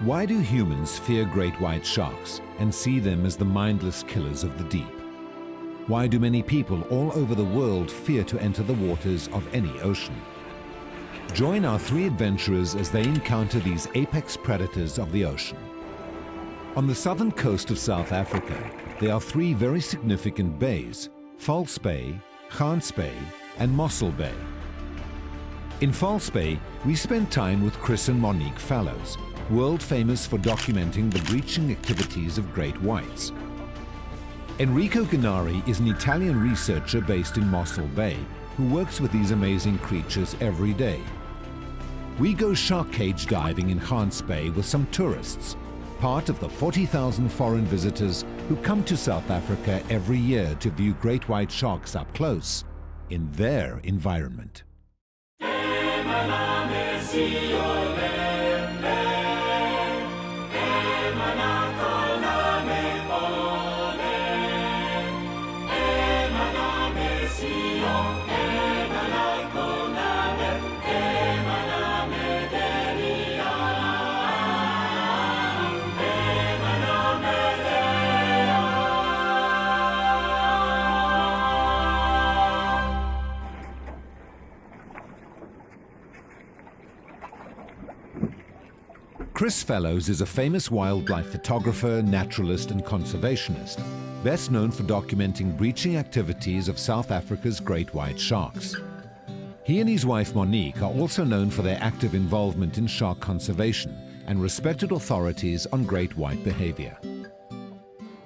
Why do humans fear great white sharks and see them as the mindless killers of the deep? Why do many people all over the world fear to enter the waters of any ocean? Join our three adventurers as they encounter these apex predators of the ocean. On the southern coast of South Africa, there are three very significant bays: False Bay, Gans Bay, and Mossel Bay. In False Bay, we spent time with Chris and Monique Fallows, world famous for documenting the breaching activities of great whites. Enrico Gennari is an Italian researcher based in Mossel Bay who works with these amazing creatures every day. We go shark cage diving in Gans Bay with some tourists, part of the 40,000 foreign visitors who come to South Africa every year to view great white sharks up close in their environment. Chris Fallows is a famous wildlife photographer, naturalist and conservationist, best known for documenting breaching activities of South Africa's great white sharks. He and his wife Monique are also known for their active involvement in shark conservation and respected authorities on great white behavior.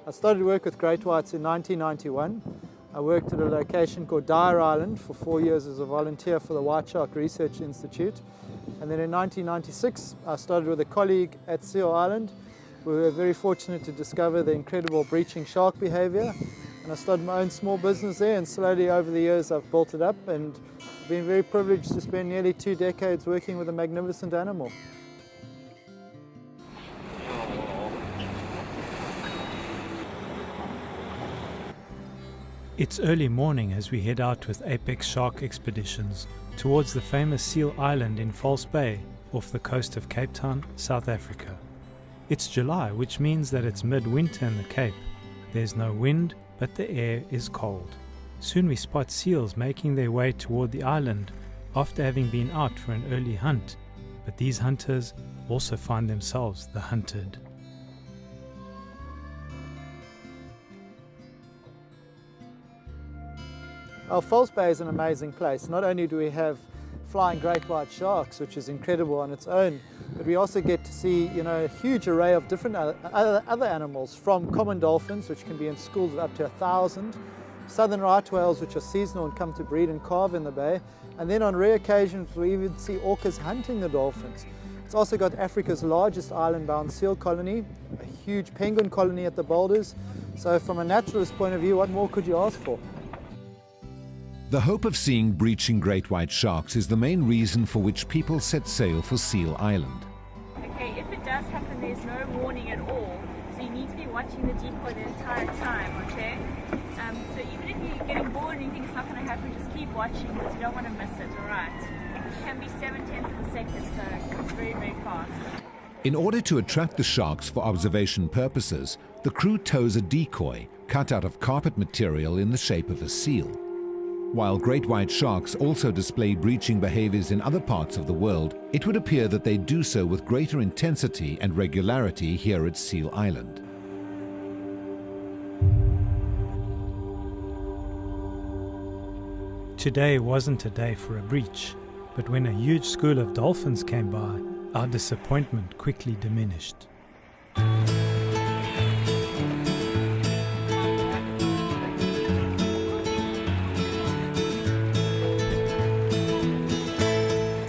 I started work with great whites in 1991. I worked at a location called Dyer Island for 4 years as a volunteer for the White Shark Research Institute. And then in 1996, I started with a colleague at Seal Island. We were very fortunate to discover the incredible breaching shark behavior. And I started my own small business there, and slowly over the years I've built it up and been very privileged to spend nearly 2 decades working with a magnificent animal. It's early morning as we head out with Apex Shark Expeditions towards the famous Seal Island in False Bay off the coast of Cape Town, South Africa. It's July, which means that it's midwinter in the Cape. There's no wind, but the air is cold. Soon we spot seals making their way toward the island after having been out for an early hunt, but these hunters also find themselves the hunted. False Bay is an amazing place. Not only do we have flying great white sharks, which is incredible on its own, but we also get to see, a huge array of different other animals, from common dolphins, which can be in schools of up to 1,000, southern right whales, which are seasonal and come to breed and calve in the bay, and then on rare occasions we even see orcas hunting the dolphins. It's also got Africa's largest island-bound seal colony, a huge penguin colony at the boulders. So from a naturalist point of view, what more could you ask for? The hope of seeing breaching great white sharks is the main reason for which people set sail for Seal Island. Okay, if it does happen, there's no warning at all, so you need to be watching the decoy the entire time, okay? So even if you're getting bored and you think it's not going to happen, just keep watching because you don't want to miss it, alright? It can be 7/10 of a second, so it's very, very fast. In order to attract the sharks for observation purposes, the crew tows a decoy cut out of carpet material in the shape of a seal. While great white sharks also display breaching behaviors in other parts of the world, it would appear that they do so with greater intensity and regularity here at Seal Island. Today wasn't a day for a breach, but when a huge school of dolphins came by, our disappointment quickly diminished.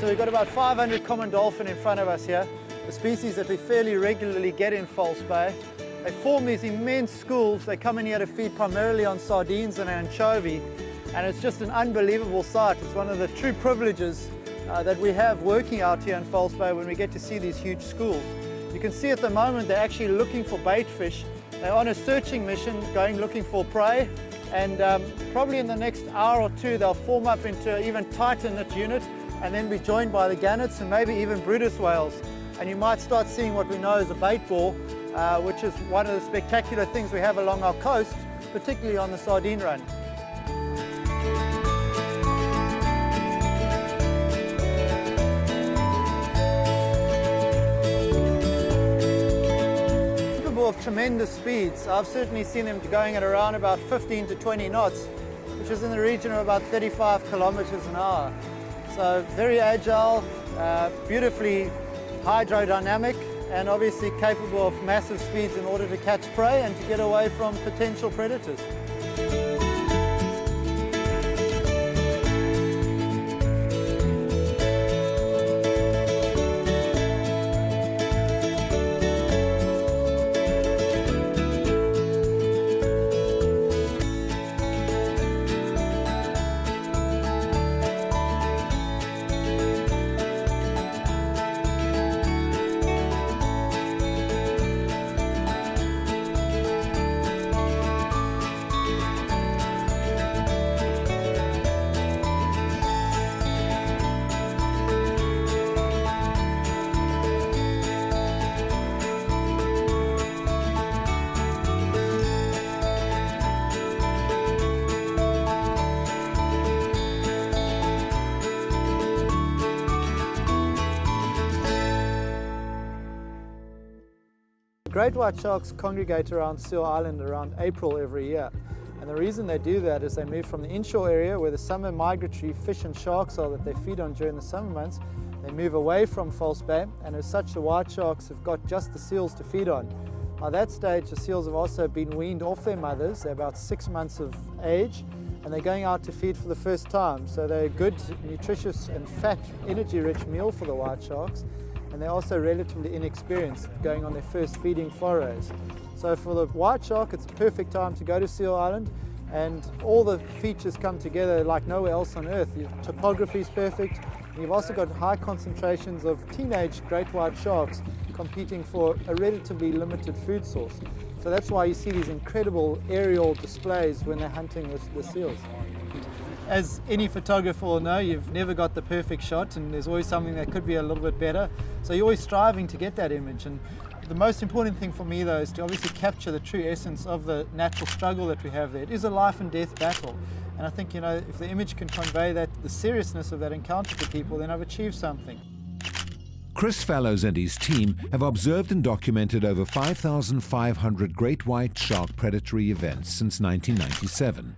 We've got about 500 common dolphin in front of us here, a species that we fairly regularly get in False Bay. They form these immense schools. They come in here to feed primarily on sardines and anchovy, and it's just an unbelievable sight. It's one of the true privileges that we have working out here in False Bay when we get to see these huge schools. You can see at the moment they're actually looking for bait fish. They're on a searching mission, going looking for prey, and probably in the next hour or two they'll form up into an even tighter knit unit and then be joined by the gannets and maybe even Brutus whales. and you might start seeing what we know as a bait ball, which is one of the spectacular things we have along our coast, particularly on the sardine run. Of tremendous speeds. I've certainly seen them going at around about 15 to 20 knots, which is in the region of about 35 kilometers an hour. So very agile, beautifully hydrodynamic, and obviously capable of massive speeds in order to catch prey and to get away from potential predators. Great white sharks congregate around Seal Island around April every year. And the reason they do that is they move from the inshore area where the summer migratory fish and sharks are that they feed on during the summer months. They move away from False Bay, and as such the white sharks have got just the seals to feed on. By that stage the seals have also been weaned off their mothers. They're about 6 months of age and they're going out to feed for the first time. So they're a good, nutritious and fat, energy-rich meal for the white sharks. And they're also relatively inexperienced going on their first feeding forays. So for the white shark, it's a perfect time to go to Seal Island, and all the features come together like nowhere else on Earth. Your topography is perfect, and you've also got high concentrations of teenage great white sharks competing for a relatively limited food source. So that's why you see these incredible aerial displays when they're hunting with the seals. As any photographer will know, you've never got the perfect shot, and there's always something that could be a little bit better. So you're always striving to get that image. And the most important thing for me though is to obviously capture the true essence of the natural struggle that we have there. It is a life and death battle. And I think, if the image can convey that, the seriousness of that encounter to people, then I've achieved something. Chris Fallows and his team have observed and documented over 5,500 great white shark predatory events since 1997.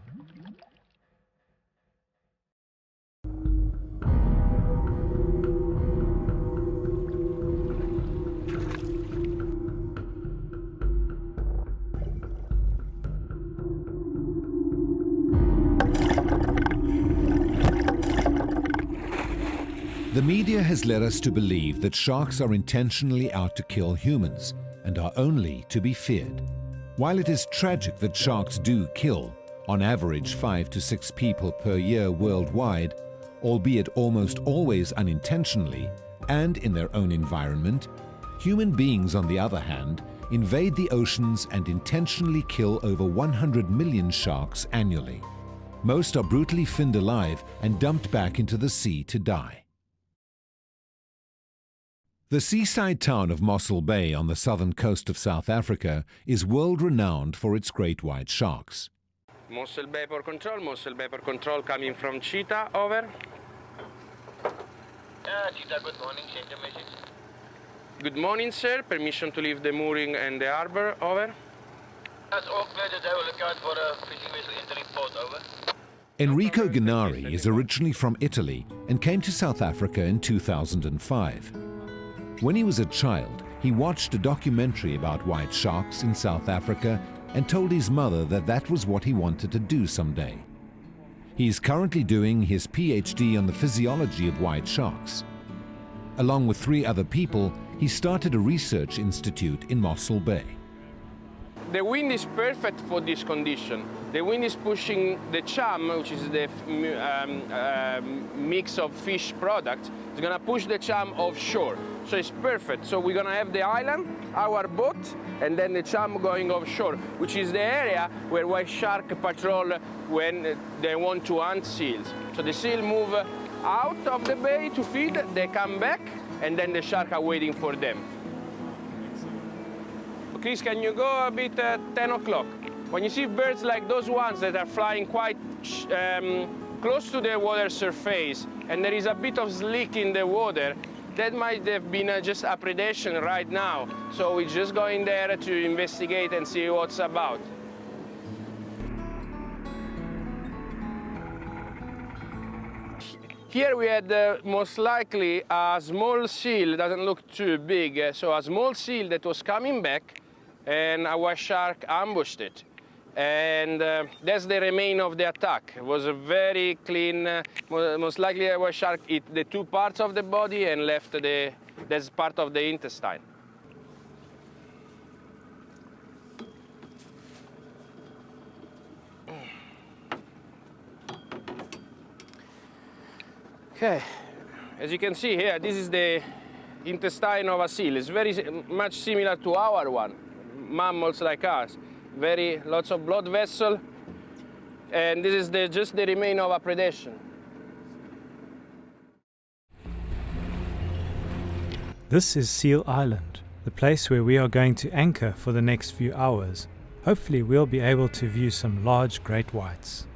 The media has led us to believe that sharks are intentionally out to kill humans and are only to be feared. While it is tragic that sharks do kill, on average 5 to 6 people per year worldwide, albeit almost always unintentionally and in their own environment, human beings, on the other hand, invade the oceans and intentionally kill over 100 million sharks annually. Most are brutally finned alive and dumped back into the sea to die. The seaside town of Mossel Bay on the southern coast of South Africa is world-renowned for its great white sharks. Mossel Bay for control coming from Cheetah, over. Cheetah, good morning, send a message. Good morning, sir. Permission to leave the mooring and the harbor, over. That's all clear today. We'll look out for a fishing vessel entering port, over. Enrico Gennari is originally from Italy and came to South Africa in 2005. When he was a child, he watched a documentary about white sharks in South Africa and told his mother that that was what he wanted to do someday. He is currently doing his PhD on the physiology of white sharks. Along with 3 other people, he started a research institute in Mossel Bay. The wind is perfect for this condition. The wind is pushing the chum, which is the mix of fish product. It's going to push the chum offshore. So it's perfect. So we're going to have the island, our boat, and then the chum going offshore, which is the area where white shark patrol when they want to hunt seals. So the seal move out of the bay to feed, they come back, and then the shark are waiting for them. Chris, can you go a bit at 10 o'clock? When you see birds like those ones that are flying quite close to the water surface, and there is a bit of slick in the water, that might have been just a predation right now. So we're just going there to investigate and see what's about. Here we had most likely a small seal, doesn't look too big, so a small seal that was coming back, and a white shark ambushed it. And that's the remain of the attack. It was a very clean, most likely a white shark ate the two parts of the body and left that's part of the intestine. Okay, as you can see here, this is the intestine of a seal. It's very much similar to our one, mammals like us. Lots of blood vessel, and this is just the remain of a predation. This is Seal Island, the place where we are going to anchor for the next few hours. Hopefully we'll be able to view some large great whites.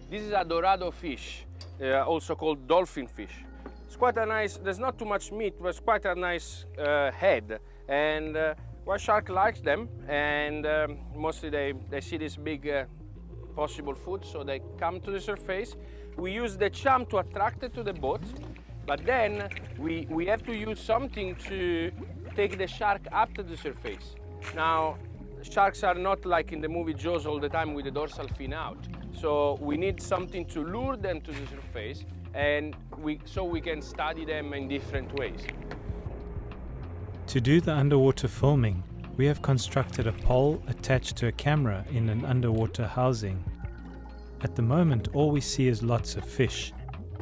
This is a dorado fish, also called dolphin fish. It's quite a nice, there's not too much meat, but it's quite a nice head. And white shark likes them, and mostly they see this big possible food, so they come to the surface. We use the chum to attract it to the boat, but then we have to use something to take the shark up to the surface. Now, sharks are not like in the movie Jaws all the time with the dorsal fin out. So we need something to lure them to the surface, and so we can study them in different ways. To do the underwater filming, we have constructed a pole attached to a camera in an underwater housing. At the moment, all we see is lots of fish.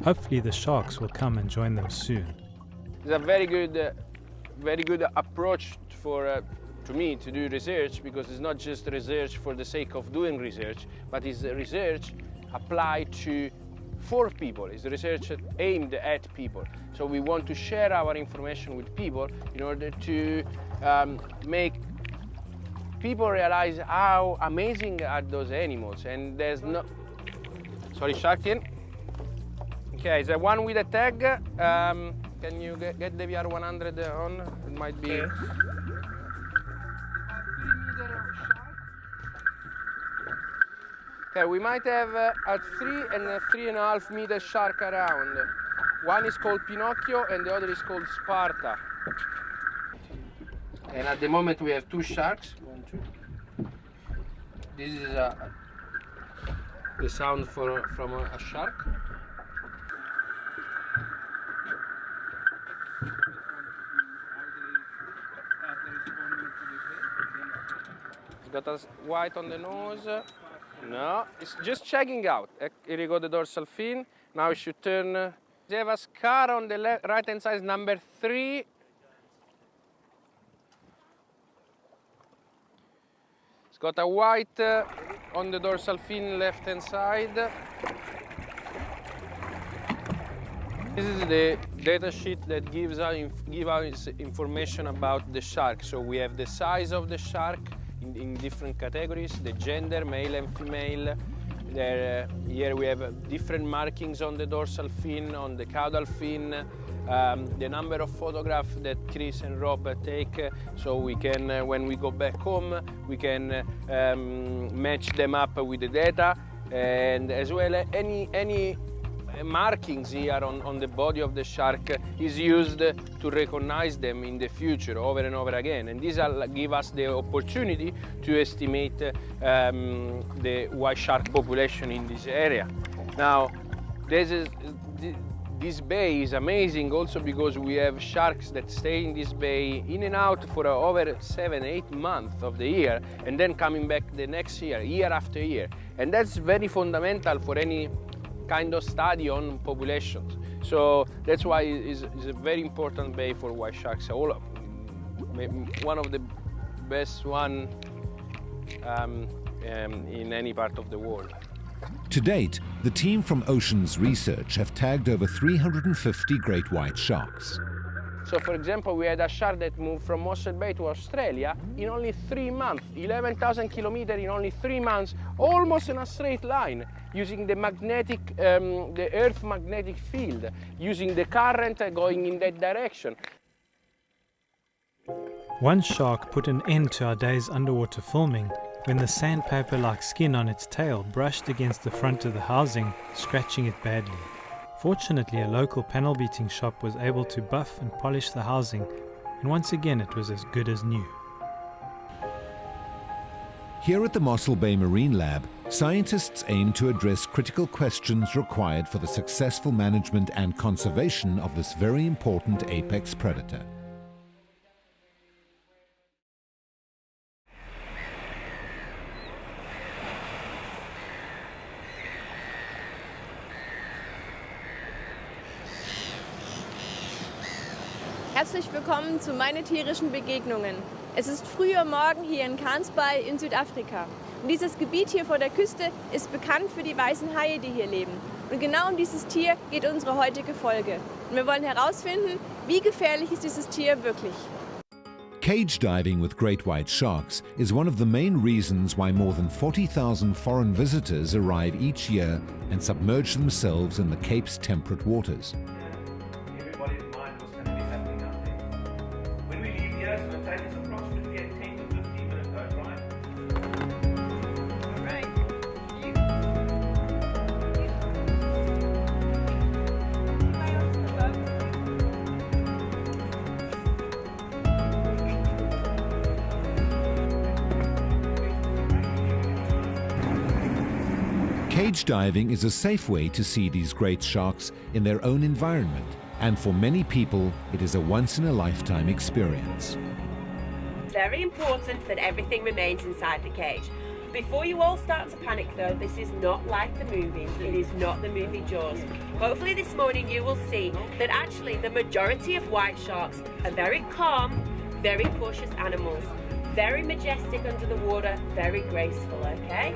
Hopefully the sharks will come and join them soon. It's a very good approach to me to do research, because it's not just research for the sake of doing research, but it's research applied for people. It's research aimed at people. So we want to share our information with people in order to make people realize how amazing are those animals. And there's no... Sorry, shark in. Okay, the one with the tag. Can you get the VR100 on? It might be... Okay, we might have a 3 and a 3.5 meter shark around. One is called Pinocchio and the other is called Sparta. And at the moment we have two sharks. 1, 2. This is the sound from a shark. It's got a white on the nose. No, it's just checking out. Here you go, the dorsal fin. Now we should turn. They have a scar on the right hand side, number 3. It's got a white on the dorsal fin, left hand side. This is the data sheet that gives us information about the shark. So we have the size of the shark in different categories, the gender, male and female. Here we have different markings on the dorsal fin, on the caudal fin, the number of photographs that Chris and Rob take, so we can, when we go back home, we can match them up with the data, and as well any markings here on the body of the shark is used to recognize them in the future over and over again, and these give us the opportunity to estimate the white shark population in this area. Now this bay is amazing also because we have sharks that stay in this bay in and out for over 7-8 months of the year, and then coming back the next year after year, and that's very fundamental for any kind of study on populations. So that's why it's a very important bay for white sharks. One of the best one in any part of the world. To date, the team from Oceans Research have tagged over 350 great white sharks. So for example, we had a shark that moved from Mossel Bay to Australia in only 3 months, 11,000 kilometers in only 3 months, almost in a straight line, using the the Earth magnetic field, using the current going in that direction. One shark put an end to our day's underwater filming when the sandpaper-like skin on its tail brushed against the front of the housing, scratching it badly. Fortunately, a local panel beating shop was able to buff and polish the housing, and once again it was as good as new. Here at the Mossel Bay Marine Lab, scientists aim to address critical questions required for the successful management and conservation of this very important apex predator. Herzlich willkommen zu Meine tierischen Begegnungen. Es ist früher Morgen hier in Kans Bay in Südafrika. Und dieses Gebiet hier vor der Küste ist bekannt für die weißen Haie, die hier leben. Und genau um dieses Tier geht unsere heutige Folge. Und wir wollen herausfinden, wie gefährlich ist dieses Tier wirklich. Cage diving with great white sharks is one of the main reasons why more than 40,000 foreign visitors arrive each year and submerge themselves in the Cape's temperate waters. Everybody's mind what's going to be happening out there. When we leave here, it's going to take us approximately a 10 to 15 minute boat ride. All right. Cage diving is a safe way to see these great sharks in their own environment, and for many people, it is a once-in-a-lifetime experience. It's very important that everything remains inside the cage. Before you all start to panic though, this is not like the movies, it is not the movie Jaws. Hopefully this morning you will see that actually the majority of white sharks are very calm, very cautious animals, very majestic under the water, very graceful, okay?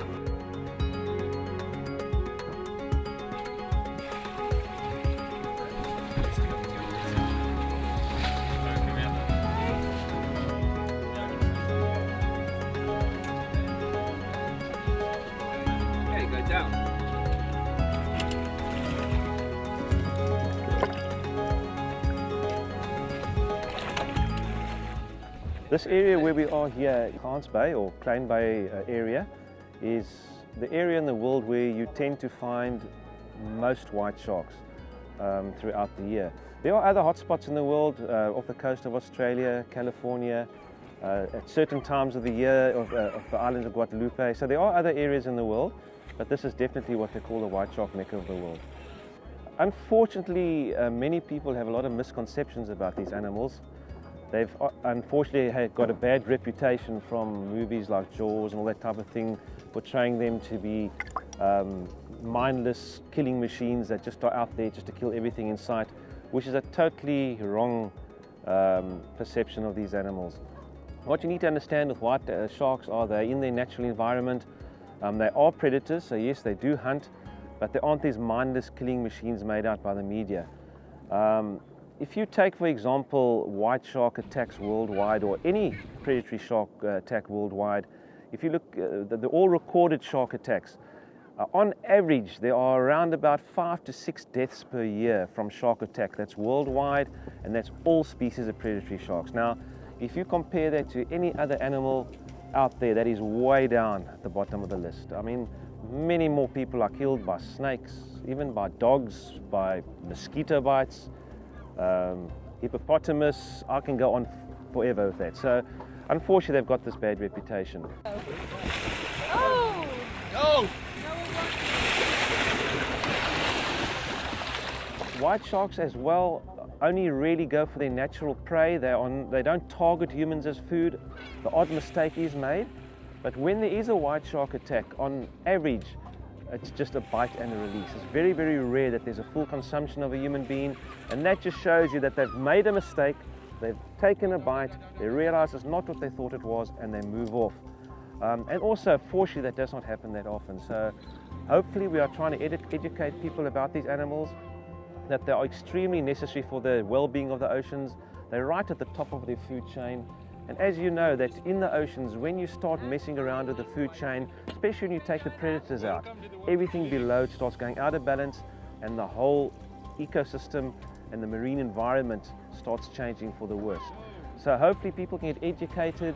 This area where we are here, Kans Bay or Klein Bay area, is the area in the world where you tend to find most white sharks throughout the year. There are other hotspots in the world off the coast of Australia, California, at certain times of the year of the islands of Guadalupe. So there are other areas in the world, but this is definitely what they call the white shark mecca of the world. Unfortunately, many people have a lot of misconceptions about these animals. They've unfortunately got a bad reputation from movies like Jaws and all that type of thing, portraying them to be mindless killing machines that just are out there just to kill everything in sight, which is a totally wrong perception of these animals. What you need to understand with white sharks are they're in their natural environment. They are predators, so yes, they do hunt, but they aren't these mindless killing machines made out by the media. If you take, for example, white shark attacks worldwide, or any predatory shark attack worldwide, if you look at the all recorded shark attacks, on average there are around about 5 to 6 deaths per year from shark attack. That's worldwide, and that's all species of predatory sharks. Now, if you compare that to any other animal out there, that is way down at the bottom of the list. I mean, many more people are killed by snakes, even by dogs, by mosquito bites, hippopotamus. I can go on forever with that. So unfortunately they've got this bad reputation. Oh! No! White sharks as well only really go for their natural prey. They don't target humans as food. The odd mistake is made, but when there is a white shark attack, on average it's just a bite and a release. It's very, very rare that there's a full consumption of a human being, and that just shows you that they've made a mistake, they've taken a bite, they realize it's not what they thought it was, and they move off. And also, fortunately, that does not happen that often. So Hopefully we are trying to educate people about these animals, that they are extremely necessary for the well-being of the oceans. They're right at the top of their food chain. And as you know, that in the oceans, when you start messing around with the food chain, especially when you take the predators out, everything below starts going out of balance, and the whole ecosystem and the marine environment starts changing for the worst. So hopefully people can get educated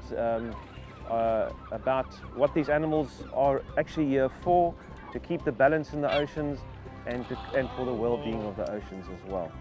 about what these animals are actually here for, to keep the balance in the oceans and for the well-being of the oceans as well.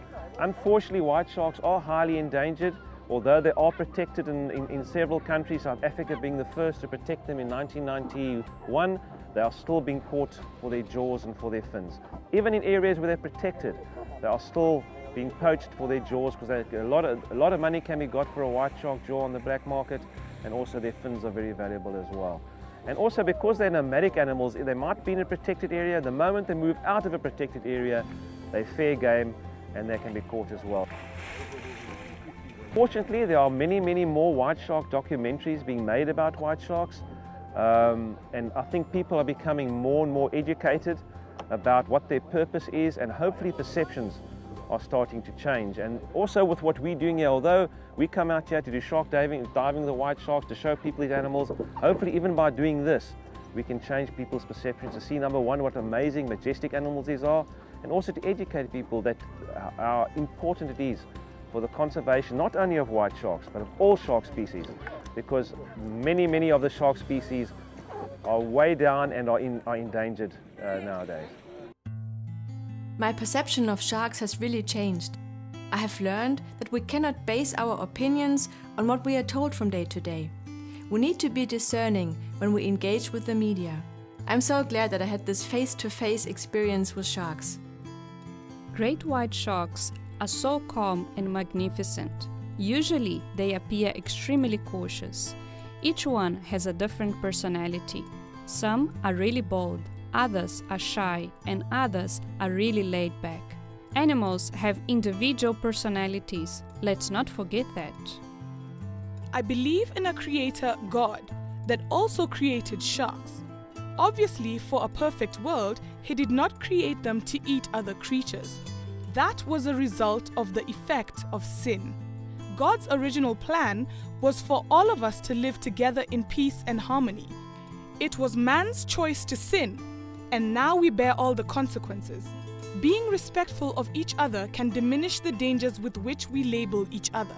Unfortunately, white sharks are highly endangered. Although they are protected in several countries, South Africa being the first to protect them in 1991, they are still being caught for their jaws and for their fins. Even in areas where they're protected, they are still being poached for their jaws, because a lot of money can be got for a white shark jaw on the black market, and also their fins are very valuable as well. And also because they're nomadic animals, they might be in a protected area. The moment they move out of a protected area, they're fair game and they can be caught as well. Fortunately, there are many more white shark documentaries being made about white sharks, and I think people are becoming more and more educated about what their purpose is, and hopefully perceptions are starting to change. And also with what we're doing here, although we come out here to do shark diving with the white sharks, to show people these animals, hopefully even by doing this, we can change people's perceptions to see, number one, what amazing, majestic animals these are, and also to educate people that how important it is for the conservation not only of white sharks but of all shark species, because many of the shark species are way down and are endangered nowadays. My perception of sharks has really changed. I have learned that we cannot base our opinions on what we are told from day to day. We need to be discerning when we engage with the media. I'm so glad that I had this face-to-face experience with sharks. Great white sharks are so calm and magnificent. Usually, they appear extremely cautious. Each one has a different personality. Some are really bold, others are shy, and others are really laid back. Animals have individual personalities. Let's not forget that. I believe in a creator, God, that also created sharks. Obviously, for a perfect world, he did not create them to eat other creatures. That was a result of the effect of sin. God's original plan was for all of us to live together in peace and harmony. It was man's choice to sin, and now we bear all the consequences. Being respectful of each other can diminish the dangers with which we label each other.